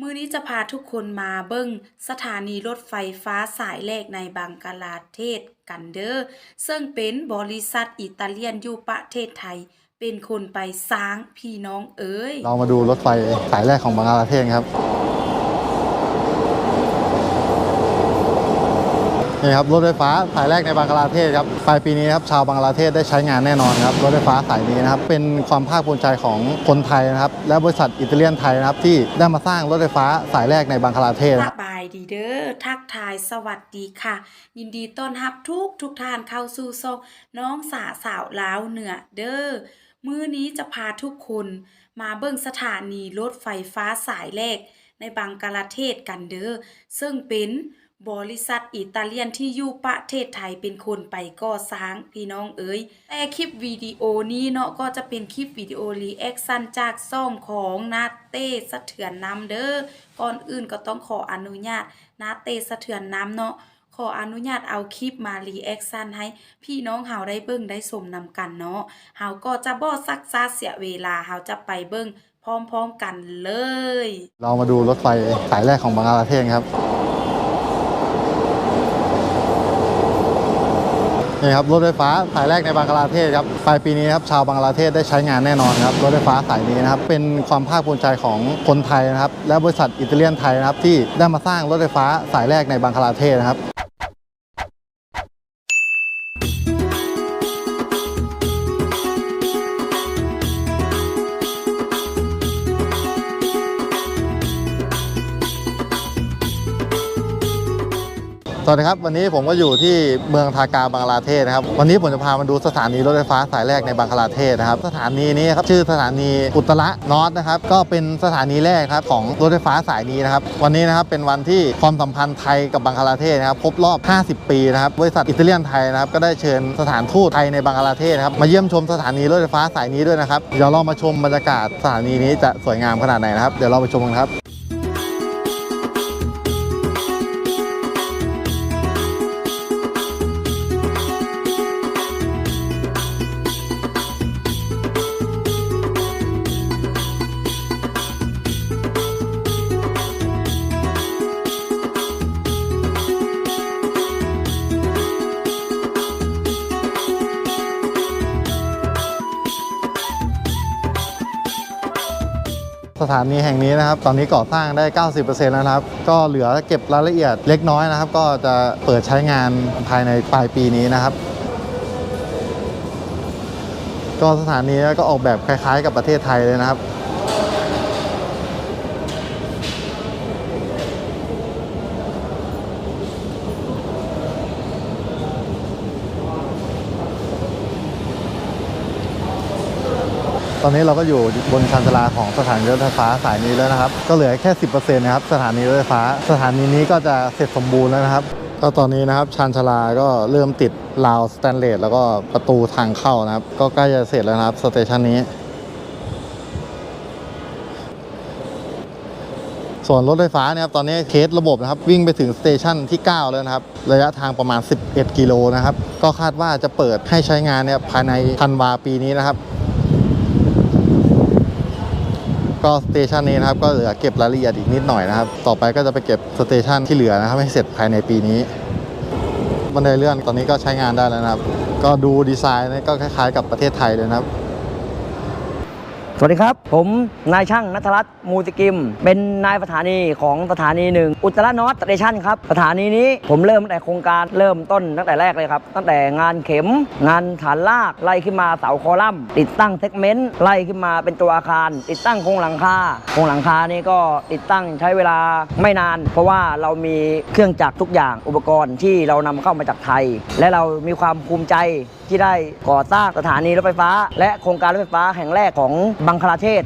มื้อนี้จะพาทุกคนมาเบิ่งสถานีรถไฟฟ้าสายแรกในบังกลาเทศกันเด้อซึ่งเป็นบริษัทอิตาเลียนอยู่ประเทศไทยเป็นคนไปสร้างพี่น้องเอ๋ยเรามาดูรถไฟสายแรกของบังกลาเทศครับนี่ครับรถไฟฟ้าสายแรกในบังกลาเทศครับปลายปีนี้ครับชาวบังกลาเทศได้ใช้งานแน่นอนครับรถไฟฟ้าสายนี้นะครับเป็นความภาคภูมิใจของคนไทยนะครับและบริษัทอิตาเลียนไทยนะครับที่ได้มาสร้างรถไฟฟ้าสายแรกในบังกลาเทศสบายดีเด้อทักทายสวัสดีค่ะยินดีต้อนรับทุกท่านเข้าสู่ช่องน้องสาวลาวเหนือเด้อมื้อนี้จะพาทุกคนมาเบิ่งสถานีรถไฟฟ้าสายแรกในบังกลาเทศกันเด้อซึ่งเป็นบริษัทอิตาเลียนที่อยู่ประเทศไทยเป็นคนไปก่อสร้างพี่น้องเอ๋ยแต่คลิปวิดีโอนี้เนาะก็จะเป็นคลิปวิดีโอรีแอคชั่นจากซ่องของนาเต้สะเทือนน้ำเด้อก่อนอื่นก็ต้องขออนุญาตนาเต้สะเทือนน้ำเนาะขออนุญาตเอาคลิปมารีแอคชั่นให้พี่น้องเฮาได้เบิ่งได้ชมนำกันเนาะเฮาก็จะบ่ซักซ่าเสียเวลาเฮาจะไปเบิ่งพร้อมๆกันเลยเรามาดูรถไฟสายแรกของบังกลาเทศครับนี่ครับรถไฟฟ้าสายแรกในบังกลาเทศครับปลายปีนี้ครับชาวบังกลาเทศได้ใช้งานแน่นอนครับรถไฟฟ้าสายนี้นะครับเป็นความภาคภูมิใจของคนไทยนะครับและบริษัทอิตาเลียนไทยนะครับที่ได้มาสร้างรถไฟฟ้าสายแรกในบังกลาเทศนะครับสวัสดีครับวันนี้ผมก็อยู่ที่เมืองทากาบังกลาเทศนะครับวันนี้ผมจะพามาดูสถานีรถไฟฟ้าสายแรกในบังกลาเทศนะครับสถานีนี้ครับชื่อสถานีอุตระนอตนะครับก็เป็นสถานีแรกครับของรถไฟฟ้าสายนี้นะครับวันนี้นะครับเป็นวันที่ความสัมพันธ์ไทยกับบังกลาเทศนะครับครบรอบ50 ปีนะครับบริษัทอิตาเลียนไทยนะครับก็ได้เชิญสถานทูตไทยในบังกลาเทศนะครับมาเยี่ยมชมสถานีรถไฟฟ้าสายนี้ด้วยนะครับเดี๋ยวเรามาชมบรรยากาศสถานีนี้จะสวยงามขนาดไหนนะครับเดี๋ยวเราไปชมกันครับสถานีแห่งนี้นะครับตอนนี้ก่อสร้างได้ 90% แล้วนะครับก็เหลือเก็บรายละเอียดเล็กน้อยนะครับก็จะเปิดใช้งานภายในปลายปีนี้นะครับก็สถานีก็ออกแบบคล้ายๆกับประเทศไทยเลยนะครับตอนนี้เราก็อยู่บนชานชาลาของสถานีรถไฟฟ้าสายนี้แล้วนะครับก็เหลือแค่ 10% นะครับสถานีรถไฟฟ้าสถานีนี้ก็จะเสร็จสมบูรณ์แล้วนะครับก็ตอนนี้นะครับชานชาลาก็เริ่มติดราวสแตนเลสแล้วก็ประตูทางเข้านะครับก็ใกล้จะเสร็จแล้วนะครับสเตชันนี้ส่วนรถไฟฟ้าเนี่ยครับตอนนี้เทสระบบนะครับวิ่งไปถึงสเตชันที่9แล้วนะครับระยะทางประมาณ11 กิโลนะครับก็คาดว่าจะเปิดให้ใช้งานเนี่ยภายในธันวาปีนี้นะครับก็สเตชันนี้นะครับก็เหลือเก็บรายละเอียดอีกนิดหน่อยนะครับต่อไปก็จะไปเก็บสเตชันที่เหลือนะครับให้เสร็จภายในปีนี้บันไดเลื่อนตอนนี้ก็ใช้งานได้แล้วนะครับก็ดูดีไซน์ก็คล้ายๆกับประเทศไทยเลยนะครับสวัสดีครับผมนายช่างณัฐรัตน์มูติกิมเป็นนายสถานีของสถานีหนึ่งอุตระนอตสเตชันครับสถานีนี้ผมเริ่มตั้งแต่โครงการเริ่มต้นตั้งแต่แรกเลยครับตั้งแต่งานเข็มงานฐานลากไล่ขึ้นมาเสาคอลัมน์ติดตั้งเซกเมนต์ไล่ขึ้นมาเป็นตัวอาคารติดตั้งโครงหลังคานี่ก็ติดตั้งใช้เวลาไม่นานเพราะว่าเรามีเครื่องจักรทุกอย่างอุปกรณ์ที่เรานำเข้ามาจากไทยและเรามีความภูมิใจที่ได้ก่อสร้างสถานีรถไฟฟ้าและโครงการรถไฟฟ้าแห่งแรกของบังกลาเทศ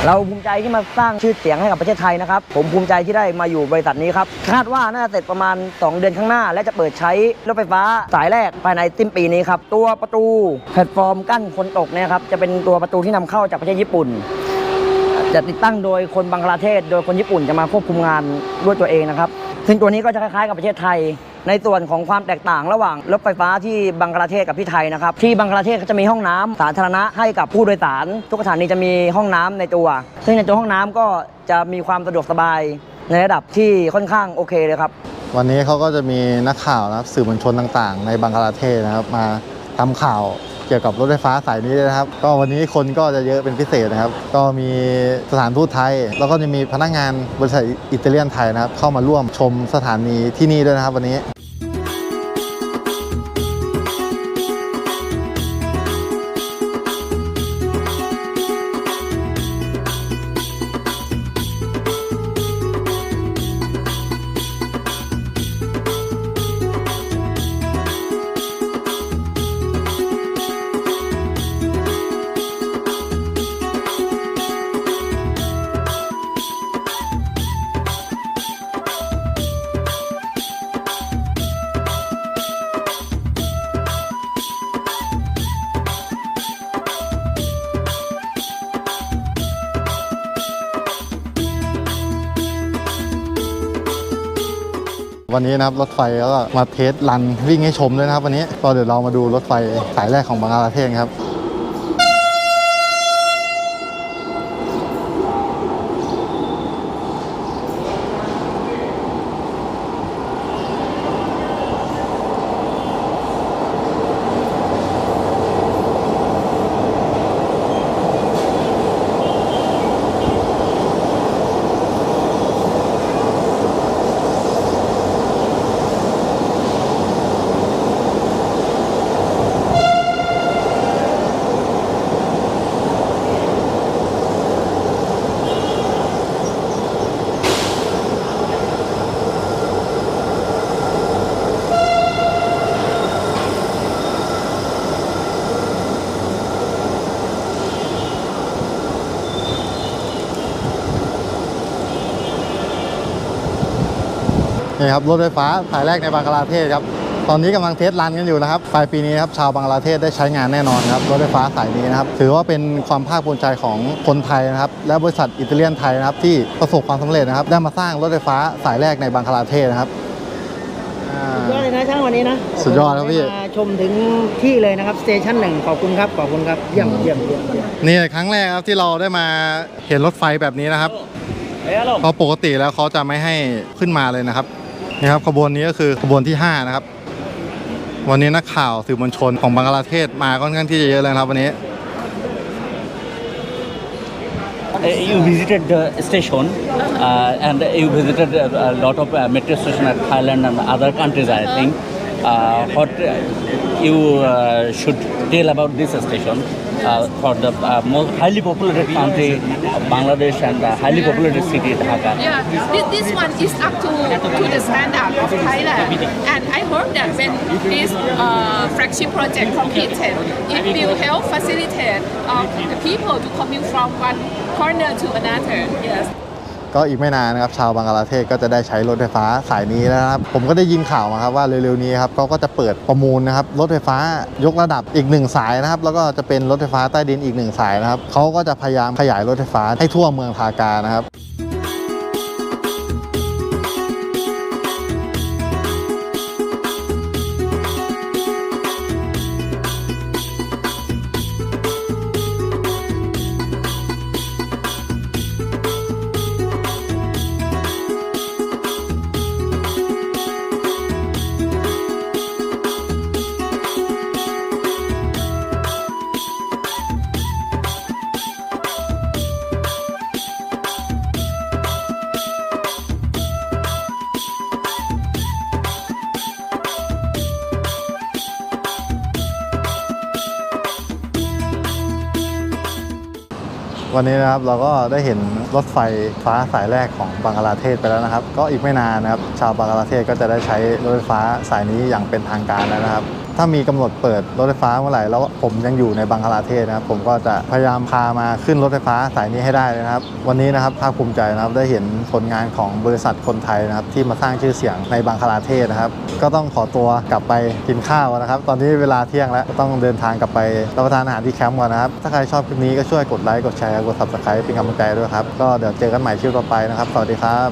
เราภูมิใจที่มาสร้างชื่อเสียงให้กับประเทศไทยนะครับผมภูมิใจที่ได้มาอยู่บริษัทนี้ครับคาดว่าน่าจะเสร็จประมาณ2 เดือนข้างหน้าและจะเปิดใช้รถไฟฟ้าสายแรกภายในสิ้นปีนี้ครับตัวประตูแพลตฟอร์มกั้นคนตกเนี่ยครับจะเป็นตัวประตูที่นำเข้าจากประเทศญี่ปุ่นจะติดตั้งโดยคนบังกลาเทศโดยคนญี่ปุ่นจะมาควบคุมงานด้วยตัวเองนะครับซึ่งตัวนี้ก็จะคล้ายๆกับประเทศไทย ในส่วนของความแตกต่างระหว่างรถไฟฟ้าที่บังกลาเทศกับที่ไทยนะครับที่บังกลาเทศเขาจะมีห้องน้ำสาธารณะให้กับผู้โดยสารทุกสถานีจะมีห้องน้ำในตัวซึ่งในตัวห้องน้ำก็จะมีความสะดวกสบายในระดับที่ค่อนข้างโอเคเลยครับวันนี้เขาก็จะมีนักข่าวนะครับสื่อมวลชนต่างๆ ในบังกลาเทศนะครับมาทำข่าวเกี่ยวกับรถไฟฟ้าสายนี้นะครับก็วันนี้คนก็จะเยอะเป็นพิเศษนะครับก็มีสถานทูตไทยแล้วก็จะมีพนักงานบริษัทอิตาเลียนไทยนะครับเข้ามาร่วมชมสถานีที่นี่ด้วยนะครับวันนี้วันนี้นะครับรถไฟก็มาเทสรันวิ่งให้ชมด้วยนะครับวันนี้ก็เดี๋ยวเรามาดูรถไฟสายแรกของบังกลาเทศครับนี่ครับรถไฟฟ้าสายแรกในบังกลาเทศครับตอนนี้กำลังเทสรันกันอยู่นะครับปลายปีนี้ครับชาวบังกลาเทศได้ใช้งานแน่นอนครับรถไฟฟ้าสายนี้นะครับถือว่าเป็นความภาคภูมิใจของคนไทยนะครับและบริษัทอิตาเลียนไทยนะครับที่ประสบความสำเร็จนะครับได้มาสร้างรถไฟฟ้าสายแรกในบังกลาเทศนะครับสุดยอดเลยนะช่างวันนี้นะสุดยอดครับพี่มาชมถึงที่เลยนะครับสเตชันหนึ่งขอบคุณครับเยี่ยมนี่ครั้งแรกครับที่เราได้มาเห็นรถไฟแบบนี้นะครับเพราะปกติแล้วเขาจะไม่ให้ขึ้นมาเลยนะครับนี่ครับขบวนนี้ก็คือขบวนที่5นะครับวันนี้นักข่าวสื่อมวลชนของบังกลาเทศมาค่อนข้างที่จะเยอะเลยครับวันนี้ You visited the station and you visited a lot of metro station at Thailand and other countries, I think. What you should tell about this station for the most highly populated country, Bangladesh, and highly populated city, Dhaka? Yeah, this one is up to the standard of Thailand. And I hope that when this flagship project completed, it will help facilitate the people to commute from one corner to another. Yes. ก็อีกไม่นานนะครับชาวบังกลาเทศก็จะได้ใช้รถไฟฟ้าสายนี้แล้วนะครับผมก็ได้ยินข่าวมาครับว่าเร็วๆนี้ครับเขาก็จะเปิดประมูลนะครับรถไฟฟ้ายกระดับอีก1สายนะครับแล้วก็จะเป็นรถไฟฟ้าใต้ดินอีก1สายนะครับเขาก็จะพยายามขยายรถไฟฟ้าให้ทั่วเมืองทากานะครับวันนี้นะครับเราก็ได้เห็นรถไฟฟ้าสายแรกของบังกลาเทศไปแล้วนะครับก็อีกไม่นานนะครับชาวบังกลาเทศก็จะได้ใช้รถไฟฟ้าสายนี้อย่างเป็นทางการแล้วนะครับถ้ามีกำหนดเปิดรถไฟฟ้าเมื่อไหร่แล้วผมยังอยู่ในบังกลาเทศนะครับผมก็จะพยายามพามาขึ้นรถไฟฟ้าสายนี้ให้ได้นะครับวันนี้นะครับภาคภูมิใจนะครับได้เห็นผลงานของบริษัทคนไทยนะครับที่มาสร้างชื่อเสียงในบังกลาเทศนะครับก็ต้องขอตัวกลับไปกินข้าวนะครับตอนนี้เวลาเที่ยงแล้วต้องเดินทางกลับไปรับประทานอาหารที่แคมป์ก่อนนะครับถ้าใครชอบคลิปนี้ก็ช่วยกดไลค์กดแชร์กด Subscribe เป็นกำลังใจด้วยครับก็เดี๋ยวเจอกันใหม่คลิปต่อไปนะครับสวัสดีครับ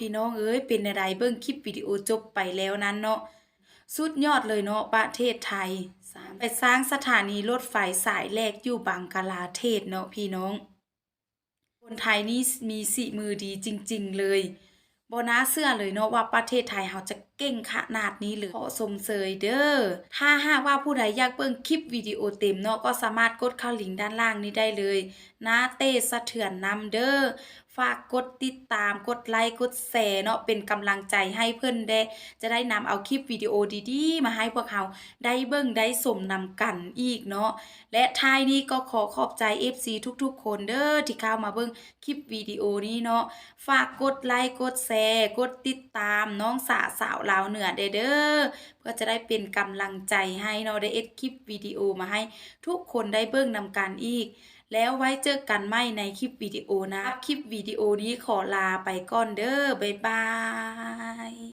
พี่น้องเอ้ยเป็นอะไรเบิ่งคลิปวิดีโอจบไปแล้วนั้นเนาะสุดยอดเลยเนาะประเทศไทยไปสร้างสถานีรถไฟสายแรกอยู่บังกลาเทศเนาะพี่น้องคนไทยนี่มีสีมือดีจริงๆเลยบ่น่าเชื่อเลยเนาะว่าประเทศไทยเราจะเก่งขนาดนี้เลยขอสมเสยเด้อถ้าหากว่าผู้ใดอยากเบิ่งคลิปวิดีโอเต็มเนาะก็สามารถกดเข้าลิงก์ด้านล่างนี้ได้เลยนะเต้สะเทือนนำเด้อฝากกดติดตามกดไลค์กดแชร์เนาะเป็นกำลังใจให้เพิ่นได้จะได้นำเอาคลิปวิดีโอดีๆมาให้พวกเราได้เบิ่งได้สมนำกันอีกเนาะและท้ายนี้ก็ขอขอบใจ FC ทุกๆคนเด้อที่เข้ามาเบิ่งคลิปวิดีโอนี้เนาะฝากกดไลค์กดแชร์กดติดตามน้องสาวลาวเหนือเด้อเพื่อจะได้เป็นกำลังใจให้เนาะได้เอ็ดคลิปวิดีโอมาให้ทุกคนได้เบิ่งนำกันอีกแล้วไว้เจอกันใหม่ในคลิปวิดีโอนะคลิปวิดีโอนี้ขอลาไปก่อนเด้อบ๊ายบาย